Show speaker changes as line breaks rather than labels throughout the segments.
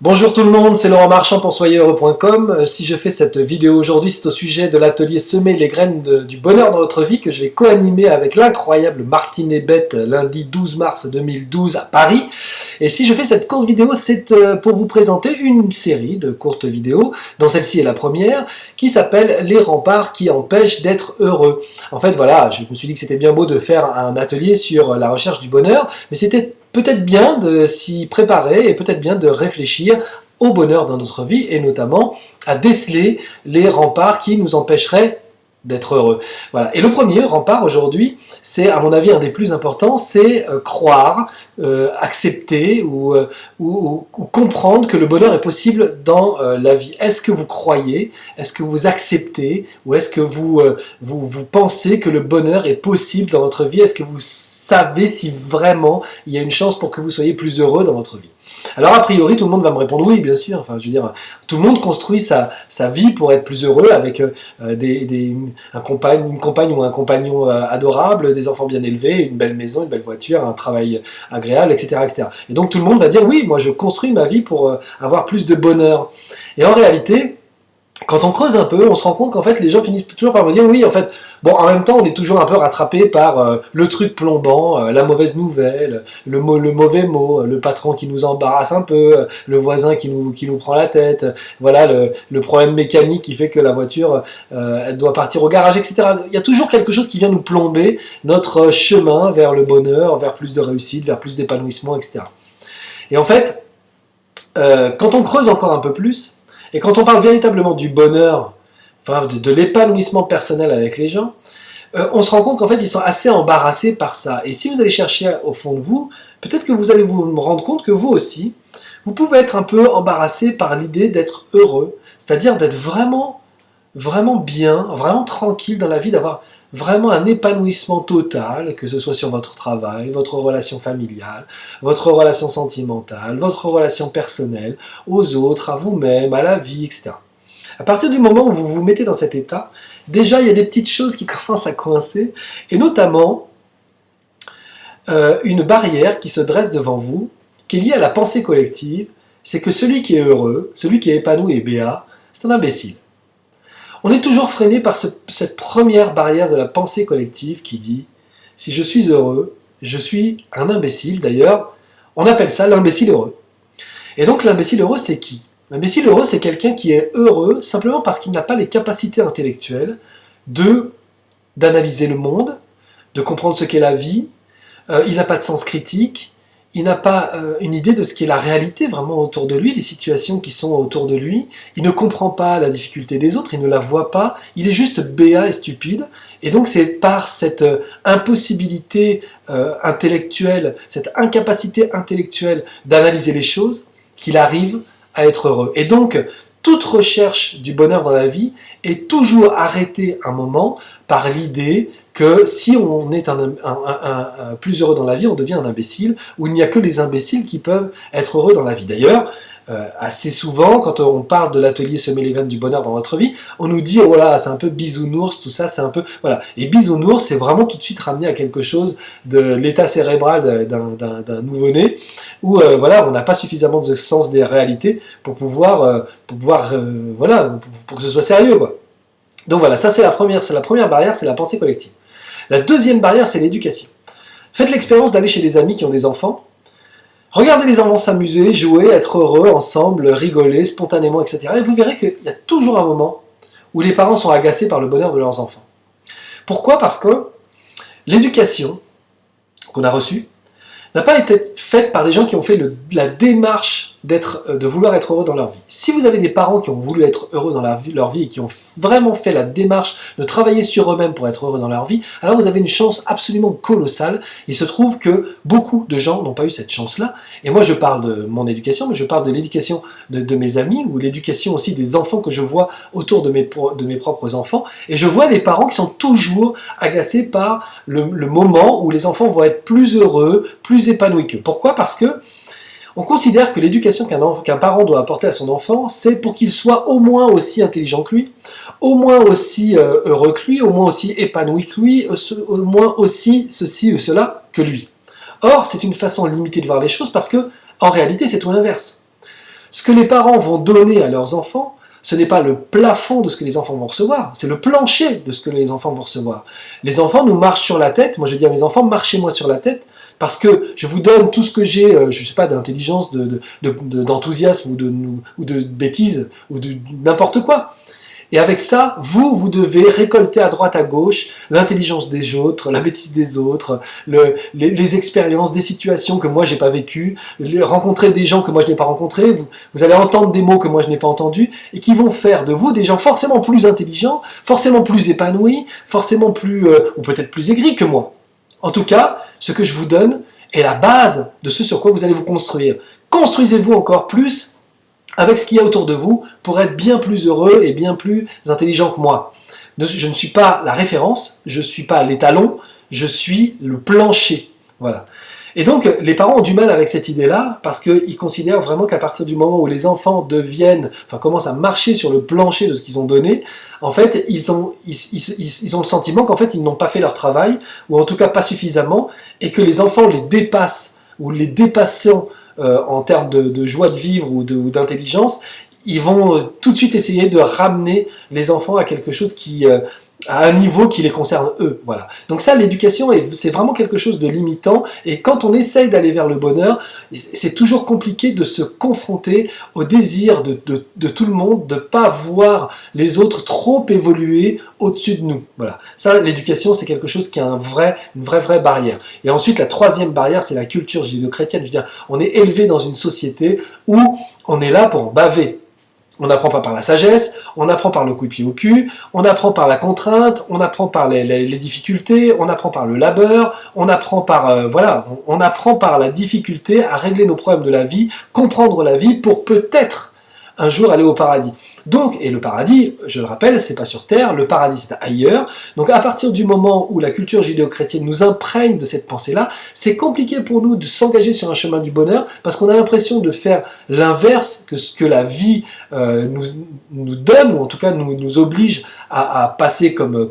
Bonjour tout le monde, c'est Laurent Marchand pour soyezheureux.com. Si je fais cette vidéo aujourd'hui, c'est au sujet de l'atelier Semer les graines du bonheur dans votre vie que je vais co-animer avec l'incroyable Martine Ebette lundi 12 mars 2012 à Paris. Et si je fais cette courte vidéo, c'est pour vous présenter une série de courtes vidéos, dont celle-ci est la première, qui s'appelle Les remparts qui empêchent d'être heureux. En fait, voilà, je me suis dit que c'était bien beau de faire un atelier sur la recherche du bonheur, mais c'était peut-être bien de s'y préparer et peut-être bien de réfléchir au bonheur dans notre vie et notamment à déceler les remparts qui nous empêcheraient d'être heureux. Voilà. Et le premier rempart aujourd'hui, c'est à mon avis un des plus importants, c'est croire, accepter ou comprendre que le bonheur est possible dans la vie. Est-ce que vous croyez, est-ce que vous acceptez ou est-ce que vous pensez que le bonheur est possible dans votre vie? Est-ce que vous savez si vraiment il y a une chance pour que vous soyez plus heureux dans votre vie? Alors a priori tout le monde va me répondre oui, bien sûr, enfin je veux dire, tout le monde construit sa vie pour être plus heureux avec une compagne ou un compagnon adorable, des enfants bien élevés, une belle maison, une belle voiture, un travail agréable, etc., etc. Et donc tout le monde va dire oui, moi je construis ma vie pour avoir plus de bonheur. Et en réalité, quand on creuse un peu, on se rend compte qu'en fait les gens finissent toujours par me dire oui, en fait, bon, en même temps on est toujours un peu rattrapé par le truc plombant, la mauvaise nouvelle, le mauvais mot, le patron qui nous embarrasse un peu, le voisin qui nous prend la tête, voilà, le problème mécanique qui fait que la voiture elle doit partir au garage, etc. Il y a toujours quelque chose qui vient nous plomber notre chemin vers le bonheur, vers plus de réussite, vers plus d'épanouissement, etc. Et en fait, quand on creuse encore un peu plus, et quand on parle véritablement du bonheur, enfin de l'épanouissement personnel avec les gens, on se rend compte qu'en fait ils sont assez embarrassés par ça. Et si vous allez chercher au fond de vous, peut-être que vous allez vous rendre compte que vous aussi, vous pouvez être un peu embarrassé par l'idée d'être heureux, c'est-à-dire d'être vraiment bien, vraiment tranquille dans la vie, d'avoir vraiment un épanouissement total, que ce soit sur votre travail, votre relation familiale, votre relation sentimentale, votre relation personnelle, aux autres, à vous-même, à la vie, etc. À partir du moment où vous vous mettez dans cet état, déjà il y a des petites choses qui commencent à coincer, et notamment une barrière qui se dresse devant vous, qui est liée à la pensée collective, c'est que celui qui est heureux, celui qui est épanoui et béat, c'est un imbécile. On est toujours freiné par cette première barrière de la pensée collective qui dit « si je suis heureux, je suis un imbécile ». D'ailleurs, on appelle ça l'imbécile heureux. Et donc l'imbécile heureux, c'est qui? L'imbécile heureux, c'est quelqu'un qui est heureux simplement parce qu'il n'a pas les capacités intellectuelles d'analyser le monde, de comprendre ce qu'est la vie, il n'a pas de sens critique, il n'a pas une idée de ce qu'est la réalité vraiment autour de lui, les situations qui sont autour de lui, il ne comprend pas la difficulté des autres, il ne la voit pas, il est juste béat et stupide, et donc c'est par cette impossibilité intellectuelle, cette incapacité intellectuelle d'analyser les choses, qu'il arrive à être heureux. Et donc, toute recherche du bonheur dans la vie est toujours arrêtée un moment par l'idée que si on est plus heureux dans la vie, on devient un imbécile, ou il n'y a que les imbéciles qui peuvent être heureux dans la vie. D'ailleurs, assez souvent, quand on parle de l'atelier Semer les graines du bonheur dans votre vie, on nous dit, oh là, c'est un peu bisounours, tout ça, c'est un peu... Voilà. Et bisounours, c'est vraiment tout de suite ramené à quelque chose de l'état cérébral d'un nouveau-né, où voilà, on n'a pas suffisamment de sens des réalités pour pouvoir voilà, pour que ce soit sérieux, quoi. Donc voilà, ça c'est la première barrière, c'est la pensée collective. La deuxième barrière, c'est l'éducation. Faites l'expérience d'aller chez des amis qui ont des enfants, regardez les enfants s'amuser, jouer, être heureux ensemble, rigoler spontanément, etc. Et vous verrez qu'il y a toujours un moment où les parents sont agacés par le bonheur de leurs enfants. Pourquoi? Parce que l'éducation qu'on a reçue n'a pas été faite par des gens qui ont fait la démarche de vouloir être heureux dans leur vie. Si vous avez des parents qui ont voulu être heureux dans leur vie et qui ont vraiment fait la démarche de travailler sur eux-mêmes pour être heureux dans leur vie, alors vous avez une chance absolument colossale. Il se trouve que beaucoup de gens n'ont pas eu cette chance-là. Et moi, je parle de mon éducation, mais je parle de l'éducation de mes amis ou l'éducation aussi des enfants que je vois autour de mes propres enfants. Et je vois les parents qui sont toujours agacés par le moment où les enfants vont être plus heureux, plus épanouis qu'eux. Pourquoi? Parce que on considère que l'éducation qu'un parent doit apporter à son enfant, c'est pour qu'il soit au moins aussi intelligent que lui, au moins aussi heureux que lui, au moins aussi épanoui que lui, au moins aussi ceci ou cela que lui. Or, c'est une façon limitée de voir les choses parce que, en réalité, c'est tout l'inverse. Ce que les parents vont donner à leurs enfants, ce n'est pas le plafond de ce que les enfants vont recevoir, c'est le plancher de ce que les enfants vont recevoir. Les enfants nous marchent sur la tête, moi je dis à mes enfants, marchez-moi sur la tête, parce que je vous donne tout ce que j'ai, je ne sais pas, d'intelligence, d'enthousiasme ou de bêtises, ou de n'importe quoi. Et avec ça, vous devez récolter à droite à gauche l'intelligence des autres, la bêtise des autres, les expériences, des situations que moi j'ai pas vécues, rencontrer des gens que moi je n'ai pas rencontrés, vous allez entendre des mots que moi je n'ai pas entendus, et qui vont faire de vous des gens forcément plus intelligents, forcément plus épanouis, forcément plus, ou peut-être plus aigris que moi. En tout cas, ce que je vous donne est la base de ce sur quoi vous allez vous construire. Construisez-vous encore plus avec ce qu'il y a autour de vous pour être bien plus heureux et bien plus intelligent que moi. Je ne suis pas la référence, je ne suis pas l'étalon, je suis le plancher. Voilà. Et donc, les parents ont du mal avec cette idée-là parce qu'ils considèrent vraiment qu'à partir du moment où les enfants commencent à marcher sur le plancher de ce qu'ils ont donné, en fait, ils ont le sentiment qu'en fait, ils n'ont pas fait leur travail, ou en tout cas pas suffisamment, et que les enfants les dépassent, ou les dépassant en termes de joie de vivre ou d'intelligence, ils vont tout de suite essayer de ramener les enfants à quelque chose à un niveau qui les concerne eux. Voilà. Donc ça, l'éducation, c'est vraiment quelque chose de limitant, et quand on essaye d'aller vers le bonheur, c'est toujours compliqué de se confronter au désir de tout le monde, de ne pas voir les autres trop évoluer au-dessus de nous. Voilà. Ça, l'éducation, c'est quelque chose qui a une vraie barrière. Et ensuite, la troisième barrière, c'est la culture judéo-chrétienne. Je veux dire, on est élevé dans une société où on est là pour en baver. On n'apprend pas par la sagesse, on apprend par le coup de pied au cul, on apprend par la contrainte, on apprend par les difficultés, on apprend par le labeur, on apprend on apprend par la difficulté à régler nos problèmes de la vie, comprendre la vie pour peut-être un jour aller au paradis. Donc, et le paradis, je le rappelle, c'est pas sur terre, le paradis c'est ailleurs. Donc à partir du moment où la culture judéo-chrétienne nous imprègne de cette pensée-là, c'est compliqué pour nous de s'engager sur un chemin du bonheur parce qu'on a l'impression de faire l'inverse que ce que la vie nous donne, ou en tout cas nous oblige à passer comme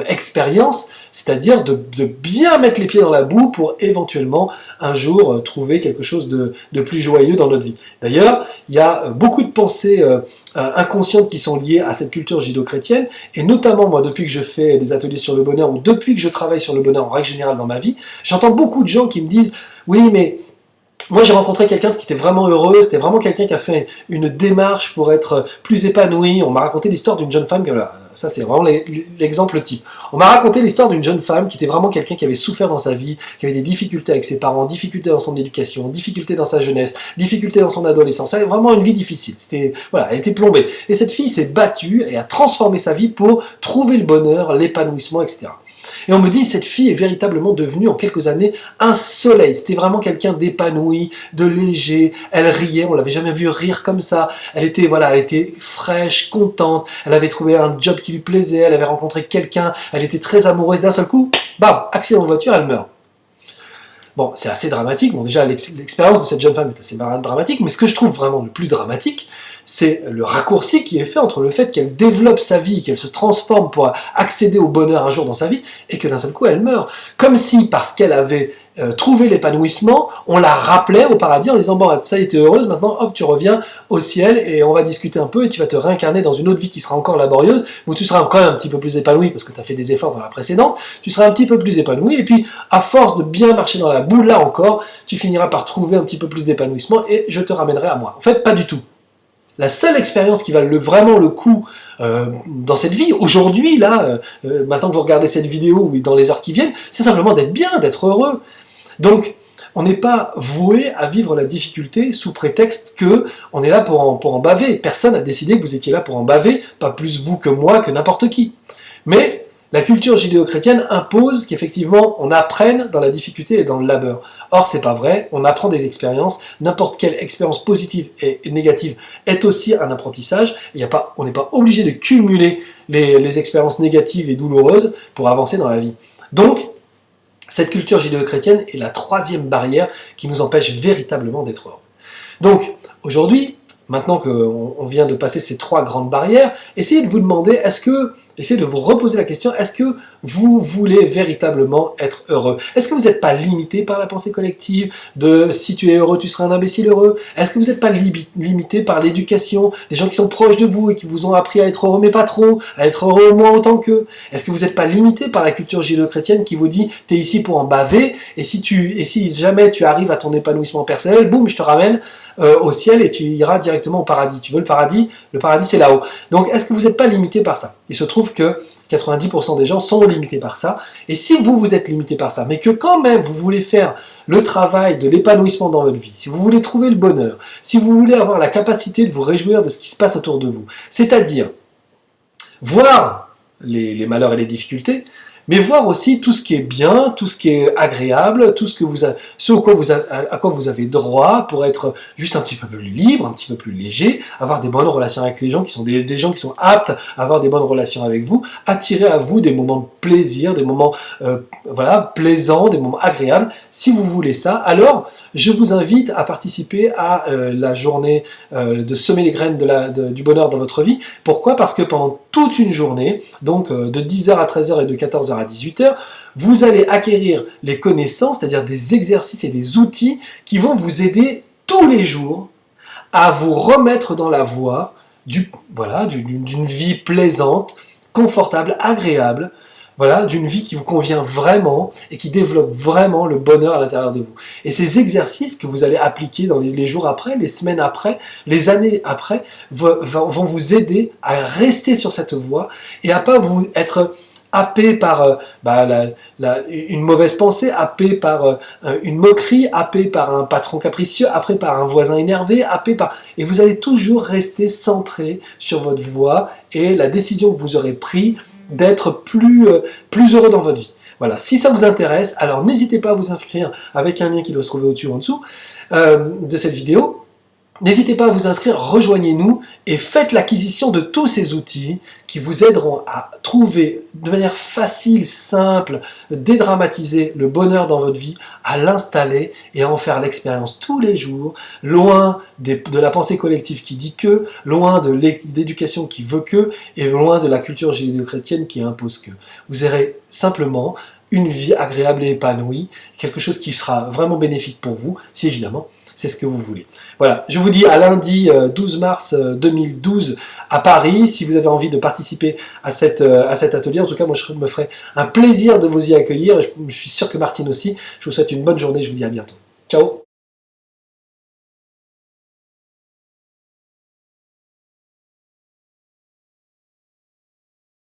expérience, c'est-à-dire de bien mettre les pieds dans la boue pour éventuellement un jour trouver quelque chose de plus joyeux dans notre vie. D'ailleurs, il y a beaucoup de pensées inconscientes qui sont liées à cette culture judéo-chrétienne, et notamment moi, depuis que je fais des ateliers sur le bonheur, ou depuis que je travaille sur le bonheur en règle générale dans ma vie, j'entends beaucoup de gens qui me disent « Oui, mais moi, j'ai rencontré quelqu'un qui était vraiment heureux, c'était vraiment quelqu'un qui a fait une démarche pour être plus épanoui. » On m'a raconté l'histoire d'une jeune femme, ça c'est vraiment l'exemple type. On m'a raconté l'histoire d'une jeune femme qui était vraiment quelqu'un qui avait souffert dans sa vie, qui avait des difficultés avec ses parents, difficultés dans son éducation, difficultés dans sa jeunesse, difficultés dans son adolescence. Elle avait vraiment une vie difficile. Elle était plombée. Et cette fille s'est battue et a transformé sa vie pour trouver le bonheur, l'épanouissement, etc. Et on me dit, cette fille est véritablement devenue en quelques années un soleil. C'était vraiment quelqu'un d'épanoui, de léger. Elle riait, on l'avait jamais vu rire comme ça. Elle était fraîche, contente. Elle avait trouvé un job qui lui plaisait. Elle avait rencontré quelqu'un. Elle était très amoureuse. D'un seul coup, bam, accident de voiture, elle meurt. Bon, c'est assez dramatique. Bon, déjà, l'expérience de cette jeune femme est assez dramatique. Mais ce que je trouve vraiment le plus dramatique, c'est le raccourci qui est fait entre le fait qu'elle développe sa vie, qu'elle se transforme pour accéder au bonheur un jour dans sa vie, et que d'un seul coup elle meurt. Comme si, parce qu'elle avait trouvé l'épanouissement, on la rappelait au paradis en disant « Bon, ça y est, t'es heureuse, maintenant, hop, tu reviens au ciel et on va discuter un peu et tu vas te réincarner dans une autre vie qui sera encore laborieuse, où tu seras encore un petit peu plus épanoui parce que tu as fait des efforts dans la précédente, tu seras un petit peu plus épanoui et puis, à force de bien marcher dans la boue, là encore, tu finiras par trouver un petit peu plus d'épanouissement et je te ramènerai à moi. » En fait, pas du tout. La seule expérience qui vaut vraiment le coup dans cette vie, aujourd'hui, là, maintenant que vous regardez cette vidéo ou dans les heures qui viennent, c'est simplement d'être bien, d'être heureux. Donc, on n'est pas voué à vivre la difficulté sous prétexte que on est là pour en baver. Personne n'a décidé que vous étiez là pour en baver, pas plus vous que moi, que n'importe qui. Mais la culture judéo-chrétienne impose qu'effectivement on apprenne dans la difficulté et dans le labeur. Or, c'est pas vrai, on apprend des expériences, n'importe quelle expérience positive et négative est aussi un apprentissage, on n'est pas obligé de cumuler les expériences négatives et douloureuses pour avancer dans la vie. Donc, cette culture judéo-chrétienne est la troisième barrière qui nous empêche véritablement d'être heureux. Donc, aujourd'hui, maintenant qu'on vient de passer ces trois grandes barrières, essayez de vous demander, essayez de vous reposer la question, est-ce que vous voulez véritablement être heureux? Est-ce que vous n'êtes pas limité par la pensée collective de si tu es heureux, tu seras un imbécile heureux? Est-ce que vous n'êtes pas limité par l'éducation, les gens qui sont proches de vous et qui vous ont appris à être heureux mais pas trop, à être heureux au moins autant qu'eux? Est-ce que vous n'êtes pas limité par la culture judéo-chrétienne qui vous dit t'es ici pour en baver et si jamais tu arrives à ton épanouissement personnel, boum, je te ramène au ciel et tu iras directement au paradis. Tu veux le paradis? Le paradis c'est là-haut. Donc est-ce que vous n'êtes pas limité par ça? Il se trouve que 90% des gens sont limités par ça. Et si vous êtes limité par ça, mais que quand même vous voulez faire le travail de l'épanouissement dans votre vie, si vous voulez trouver le bonheur, si vous voulez avoir la capacité de vous réjouir de ce qui se passe autour de vous, c'est-à-dire voir les malheurs et les difficultés, mais voir aussi tout ce qui est bien, tout ce qui est agréable, tout ce à quoi vous avez droit pour être juste un petit peu plus libre, un petit peu plus léger, avoir des bonnes relations avec les gens qui sont des gens qui sont aptes à avoir des bonnes relations avec vous, attirer à vous des moments de plaisir, des moments plaisants, des moments agréables. Si vous voulez ça, alors je vous invite à participer à la journée de semer les graines du bonheur dans votre vie. Pourquoi? Parce que pendant toute une journée, donc de 10h à 13h et de 14h à 18h, vous allez acquérir les connaissances, c'est-à-dire des exercices et des outils qui vont vous aider tous les jours à vous remettre dans la voie d'une vie plaisante, confortable, agréable, d'une vie qui vous convient vraiment et qui développe vraiment le bonheur à l'intérieur de vous. Et ces exercices que vous allez appliquer dans les jours après, les semaines après, les années après, vont vous aider à rester sur cette voie et à pas vous être happé par une mauvaise pensée, happé par une moquerie, happé par un patron capricieux, happé par un voisin énervé, et vous allez toujours rester centré sur votre voie et la décision que vous aurez prise d'être plus heureux dans votre vie. Voilà, si ça vous intéresse, alors n'hésitez pas à vous inscrire avec un lien qui doit se trouver au-dessus ou en dessous de cette vidéo. N'hésitez pas à vous inscrire, rejoignez-nous et faites l'acquisition de tous ces outils qui vous aideront à trouver de manière facile, simple, dédramatiser le bonheur dans votre vie, à l'installer et à en faire l'expérience tous les jours, loin de la pensée collective qui dit que, loin de l'éducation qui veut que, et loin de la culture judéo-chrétienne qui impose que. Vous aurez simplement une vie agréable et épanouie, quelque chose qui sera vraiment bénéfique pour vous, si évidemment c'est ce que vous voulez. Voilà, je vous dis à lundi 12 mars 2012 à Paris. Si vous avez envie de participer à cet atelier, en tout cas moi je me ferai un plaisir de vous y accueillir. Je suis sûr que Martine aussi. Je vous souhaite une bonne journée, je vous dis à bientôt. Ciao.